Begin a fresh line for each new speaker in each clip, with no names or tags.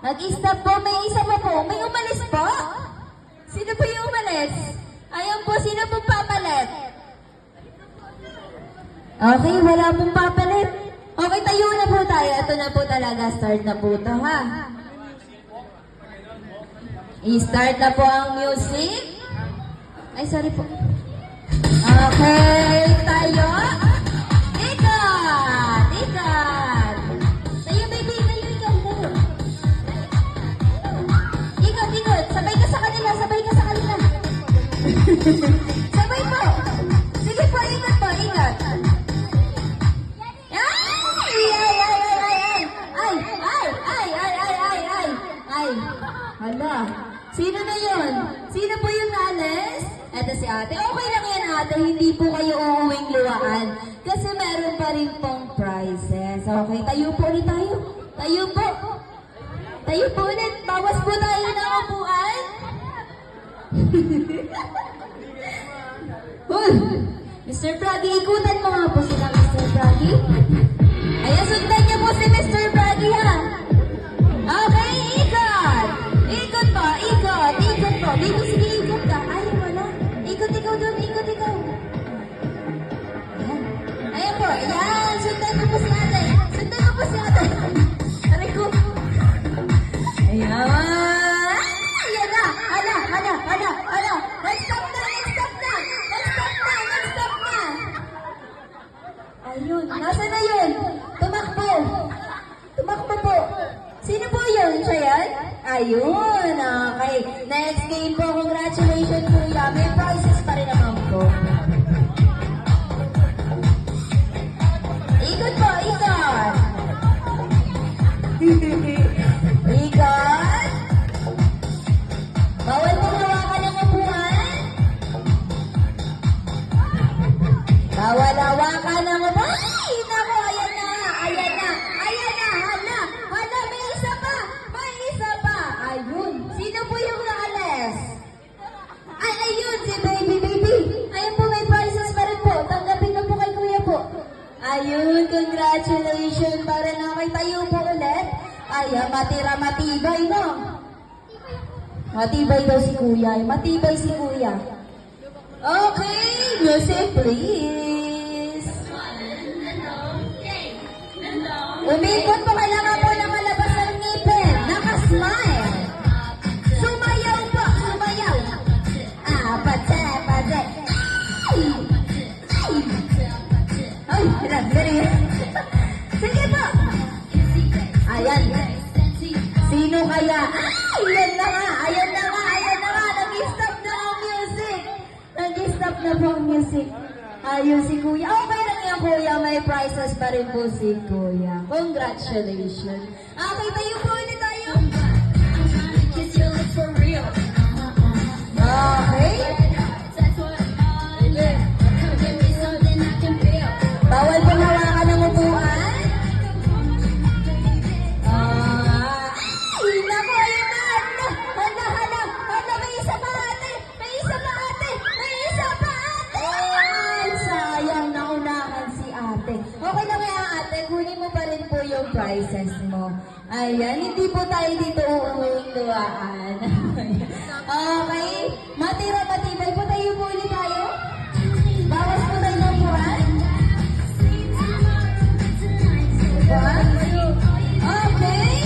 Nag-stop po, may isa pa po. May umalis po? Sino po yung umalis? Ayan po, sino pong papalit? Okay, wala pong papalit. Okay, tayo na po tayo. Ito na po talaga. Start na po ito, ha? I-start na po ang music. Ay, sorry po. Okay, tayo. Ikat! Ikat! Tayo, baby. Tayo, ikat. Tayo. Ikot, ikot. Sabay ka sa kanila. Sabay ka sa kanila. Sabay po. Sige po, ikot po. Ikot. Ay, hala. Sino na yun? Sino po yung naalis? Eto si ate. Okay lang yan ate, hindi po kayo uuwing luwaan. Kasi meron pa rin pong prizes. Okay, tayo po ulit tayo. Tayo po. Tayo po ulit. Bawas po tayo ng upuan. Mr. Braggy, ikutan mo nga po sila, Mr. Braggy. Ayan, sundan niyo po si Mr. Braggy, ha? Okay, ikot! Ikot po, ikot, ikot po. Baby, sige, ikot ka. Ay, wala. Ikot ikaw doon, ikot ikaw. Ayan. Ayan po, ayan. Sundan mo po si ate. Sundan mo po si ate. Aray ko. Ayan. Ayan na. Hala, hala, hala, hala. Let's stop na, let's stop na. Let's stop na, let's stop na. Ayun, nasa na yun? Tumakbo. Tumakbo po. Sino po yun? Siya yan? Ayun, okay. Next game po, congratulations kuya. May prizes pa rin naman po. Ikot po, ikot. Ikot. Bawal po hawakan ng upuan. Bawal hawakan ng upuan. Ay, naku, ayan na, ayan na, ayan na, hala, hala, may isa pa, may isa pa. Ayun, sino po yung naalis? Ay, ayun, si baby, baby. Ayun po, may prizes pa rin po. Tanggapin na po kay kuya po. Ayun, congratulations. Para na kay tayo po ulit. Ay, matira, matibay, no? Matibay daw si kuya. Matibay si kuya. Okay, music please. Umikot po, kailangan po na malabas ang ngipin. Nakasmile. Sumayaw po, sumayaw. Pate, pate. Ay, dali. Sige po. Ayan. Sino kaya? Ayan na nga, ayan na nga, ayan na nga. Nag-stop na ang music. Nag-stop na po ang music. Ayun si kuya. Okay lang yan kuya. May prizes pa rin po si kuya. Congratulations. Okay, tayo po ulit tayo. Okay. Bawal po hawakan ng upuan. Ay, naku, ayun na. Hala, hala, hala. May isa pa ate. May isa pa ate. May isa pa ate. Ay, sayang. Naunahan si ate. Okay lang yan ate. Kunin mo pa rin po yung prizes mo. Ayan, hindi po tayo dito uuwing luwaan. Okay. Matira, matibay po tayo po ulit tayo. Bawas po tayo ng buwan. Buwan. Okay.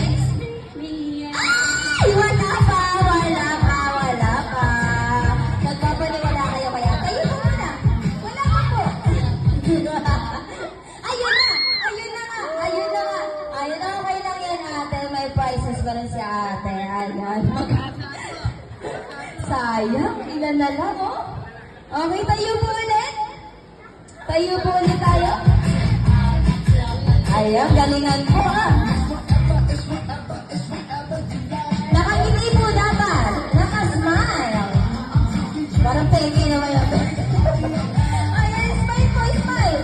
Ay, wala pa, wala pa, wala pa. Nagpapaniwala kayo kaya. Tayo po muna. Wala pa po. Ayun na, ayun na nga, ayun na nga. Ayun na, okay lang yan ate. May prizes pa rin si ate. Ayan. Sayang, ilan na lang, oh. Okay, tayo po ulit. Tayo po ulit tayo. Ayan, galingan po, ah. Nakangiti po dapat. Nakasmile. Parang pegi naman yun. Ayan, smile po, smile.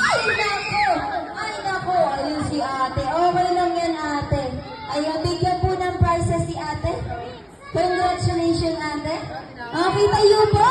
Ay, nako. Ay, nako. Ayun si ate. Okay lang yan, ate. Ayan, bigyan po ng prizes si ate. Congratulations, ate. Okay, tayo po.